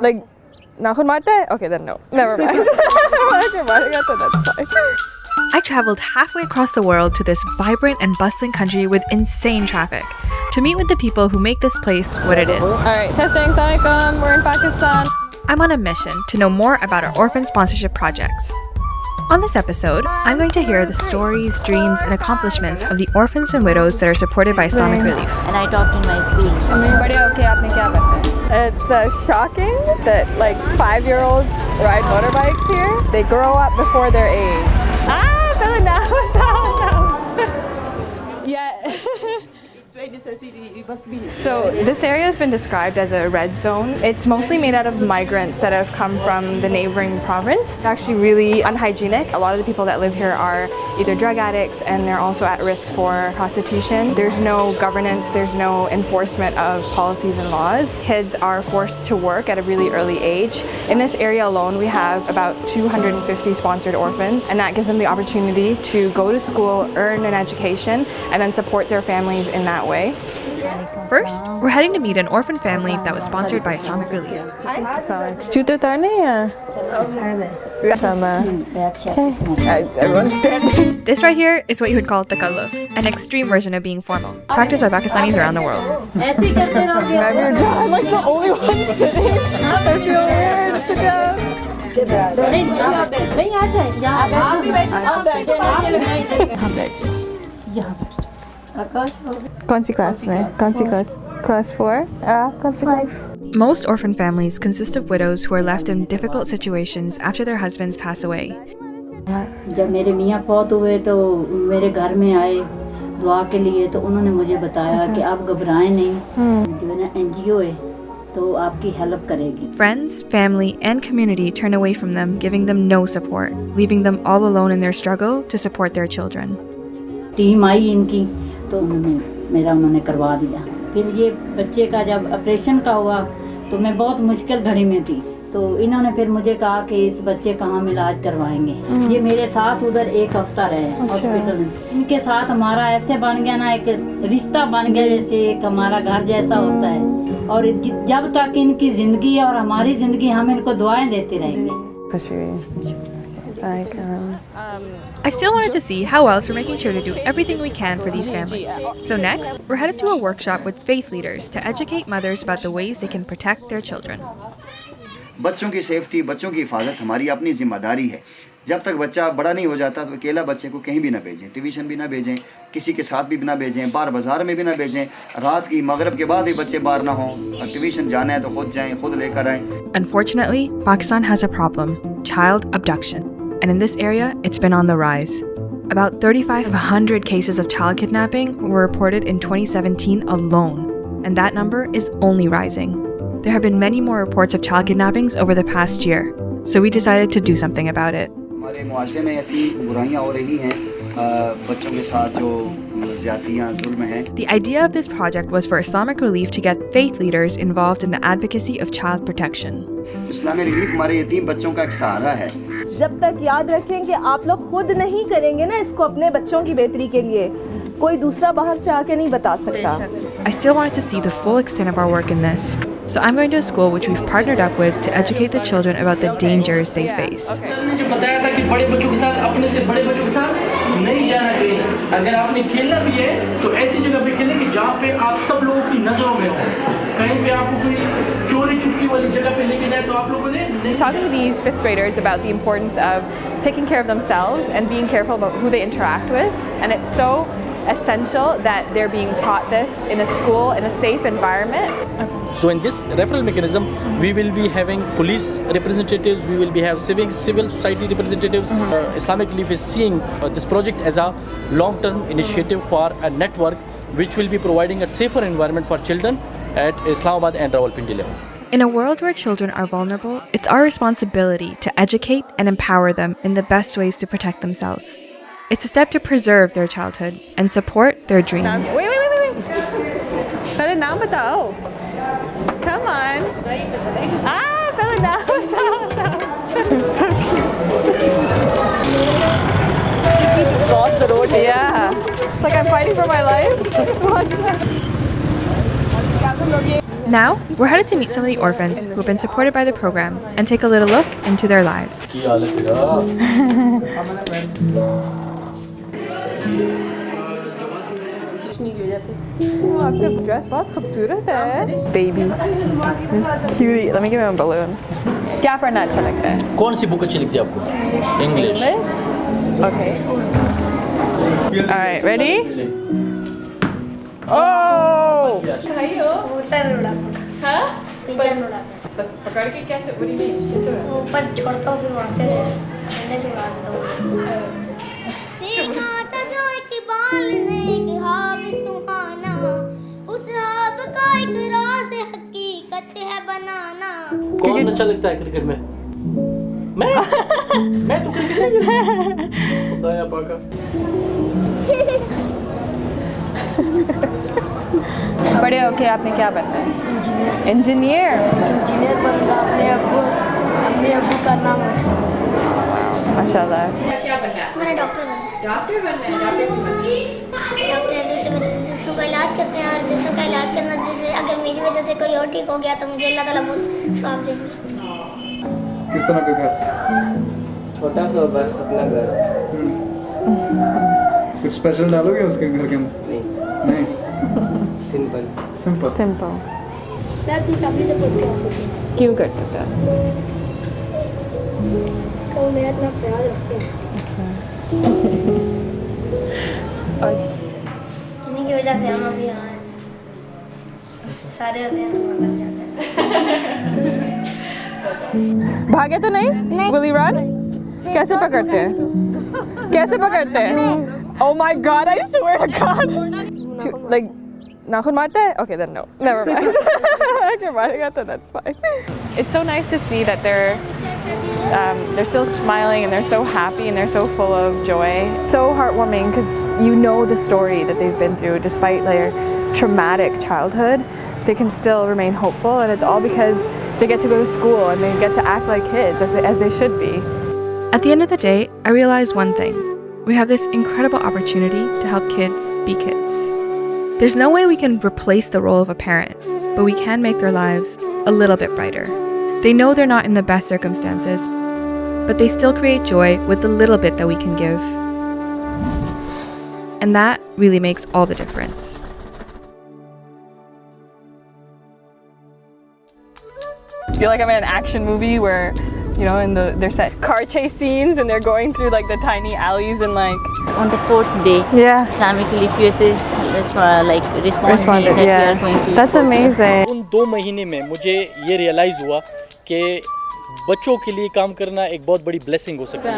Like, nakhun marte? Okay, then no. Never mind. Okay, that's fine. I traveled halfway across the world to this vibrant and bustling country with insane traffic to meet with the people who make this place what it is. Alright, testing. Assalamualaikum. We're in Pakistan. I'm on a mission to know more about our orphan sponsorship projects. On this episode, I'm going to hear the stories, dreams, and accomplishments of the orphans and widows that are supported by Islamic Relief. And I talked in my school. It's shocking that like 5-year-olds ride motorbikes here. They grow up before their age. Yeah. So this area has been described as a red zone. It's mostly made out of migrants that have come from the neighboring province. It's actually really unhygienic. A lot of the people that live here are either drug addicts and they're also at risk for prostitution. There's no governance, there's no enforcement of policies and laws. Kids are forced to work at a really early age. In this area alone, we have about 250 sponsored orphans, and that gives them the opportunity to go to school, earn an education, and then support their families in that way. First, we're heading to meet an orphan family that was sponsored by Islamic Relief. Everyone's standing. This right here is what you would call takalluf, an extreme version of being formal, practiced by Pakistanis around the world. I'm like the only one sitting. I feel weird. Sit down. Kaunsi class mein? Kaunsi class? Class 4? Kaunsi class? Most orphan families consist of widows who are left in difficult situations after their husbands pass away. जब मेरे मियाँ फौत हुए तो मेरे घर में आए दुआ के लिए तो उन्होंने मुझे बताया कि आप घबराएं नहीं जो है ना NGO है तो आपकी हेल्प करेगी. Friends, family, and community turn away from them, giving them no support, leaving them all alone in their struggle to support their children. Team आई इनकी तो उन्होंने करवा दिया. फिर ये बच्चे का जब ऑपरेशन का हुआ तो मैं बहुत मुश्किल घड़ी में थी तो इन्होंने फिर मुझे कहा कि इस बच्चे का हम इलाज करवाएंगे. ये मेरे साथ उधर 1 हफ्ता रहे हॉस्पिटल में. इनके साथ हमारा ऐसे बन गया ना, एक रिश्ता बन गया जैसे एक हमारा घर जैसा होता है. और जब तक इनकी जिंदगी और हमारी जिंदगी हम इनको दुआएं देते रहेंगे. I still wanted to see how else we're making sure to do everything we can for these families. So next, we're headed to a workshop with faith leaders to educate mothers about the ways they can protect their children. बच्चों की safety, बच्चों की हिफाजत हमारी अपनी जिम्मेदारी है. जब तक बच्चा बड़ा नहीं हो जाता तो अकेला बच्चे को कहीं भी ना भेजें, ट्यूशन भी ना भेजें, किसी के साथ भी ना भेजें, बाहर बाजार में भी ना भेजें. रात की मगरिब के बाद भी बच्चे बाहर ना हों. ट्यूशन जाना है तो खुद जाएं, खुद लेकर आएं. Unfortunately, Pakistan has a problem: child abduction. And in this area, it's been on the rise. About 3,500 cases of child kidnapping were reported in 2017 alone, and that number is only rising. There have been many more reports of child kidnappings over the past year, so we decided to do something about it. हमारे मुआशरे में ऐसी बुराइयां हो रही हैं, बच्चों के साथ जो ज़्यादतियां, जुल्म हैं. The idea of this project was for Islamic Relief to get faith leaders involved in the advocacy of child protection. Islamic relief हमारे यतीम बच्चों का एक सहारा है. जब तक याद रखें कि आप लोग खुद नहीं करेंगे ना इसको अपने बच्चों की बेहतरी के लिए, कोई दूसरा बाहर से आके नहीं बता सकता. I still wanted to see the full extent of our work in this, so I'm going to a school which we've partnered up with to educate the children about the dangers they face. जो बताया था कि बड़े बच्चों के साथ अपने से बड़े बच्चों के साथ नहीं जाना चाहिए. अगर आपने खेलना भी है तो ऐसी जगह पे खेलें कि जहाँ पे आप सब लोगों की नजरों में हो. कहीं पे आपको कोई चोरी छुपकी वाली जगह पे लेके जाए तो आप लोगों ने. He's talking to these 5th graders about the importance of taking care of themselves and being careful about who they interact with, and it's so essential that they're being taught this in a school, in a safe environment. So in this referral mechanism, we will be having police representatives, we will be have civil society representatives. Islamic Relief is seeing this project as a long-term initiative for a network which will be providing a safer environment for children at Islamabad and Rawalpindi level. In a world where children are vulnerable, it's our responsibility to educate and empower them in the best ways to protect themselves. It's a step to preserve their childhood and support their dreams. Wait. Pehले naam batao. Come on. Pehle naam batao. So cute. Cross the road. Yeah. It's like I'm fighting for my life. Watch that. Now, we're headed to meet some of the orphans who have been supported by the program and take a little look into their lives. आपका dress बहुत खूबसूरत है baby cutie let me give him a balloon क्या पढ़ना अच्छा लगता है कौन सी बुक अच्छी लगती है आपको इंग्लिश ओके ऑलराइट रेडी ओह कबूतर उड़ाता हाँ पिजन उड़ाता बस पकड़ के कैसे what do you mean कैसे ऊपर छोड़ता हूँ फिर वहाँ से अंडे से उड़ा देता हूँ देखा था जो एक बाल ने एक ख्वाब सुहाना उस ख्वाब का एक राज हकीकत है बनाना कौन अच्छा लगता है क्रिकेट में मैं तो क्रिकेट में खुदा या पाका बड़े होके आपने क्या बनना है इंजीनियर बनूंगा अपने अब्बू का नाम माशाल्लाह मैंने डॉक्टर बनना है डॉक्टर दूसरों का इलाज करते हैं और दूसरों का इलाज करना दूसरे अगर मेरी वजह से कोई और ठीक हो गया तो मुझे अल्लाह ताला बहुत सवाब देंगे किस तरह का घर छोटा सा बस अपना घर कुछ स्पेशल डालोगे उसके घर के अंदर नहीं सिंपल सिंपल मैं अपनी फैमिली से बहुत प्यार करती हूँ क्यों करते थे वो मेरा इतना ख्याल रखते हैं और इन्हीं की वजह से हम अभी यहाँ हैं सारे होते हैं तो मजा भी आता है भागे तो नहीं विल यू रन कैसे पकड़ते हैं कैसे पकड़ते हैं oh my God I swear to God like नाखून मारते हैं okay then no never mind okay मारेगा तो that's fine it's so nice to see that they're still smiling and they're so happy and they're so full of joy. So heartwarming because you know the story that they've been through despite their traumatic childhood. They can still remain hopeful and it's all because they get to go to school and they get to act like kids as they should be. At the end of the day, I realized one thing. We have this incredible opportunity to help kids be kids. There's no way we can replace the role of a parent, but we can make their lives a little bit brighter. They know they're not in the best circumstances, but they still create joy with the little bit that we can give. And that really makes all the difference. I feel like I'm in an action movie where, you know, they're set car chase scenes and they're going through like the tiny alleys and like On the fourth day, yeah. Islamic Relief USS responded that we are going to That's amazing. उन 2 महीने में मुझे ये realise हुआ कि बच्चों के लिए काम करना एक बहुत बड़ी ब्लेसिंग हो सकती है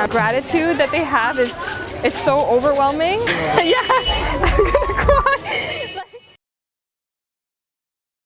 The gratitude that they have is it's so overwhelming. Yeah.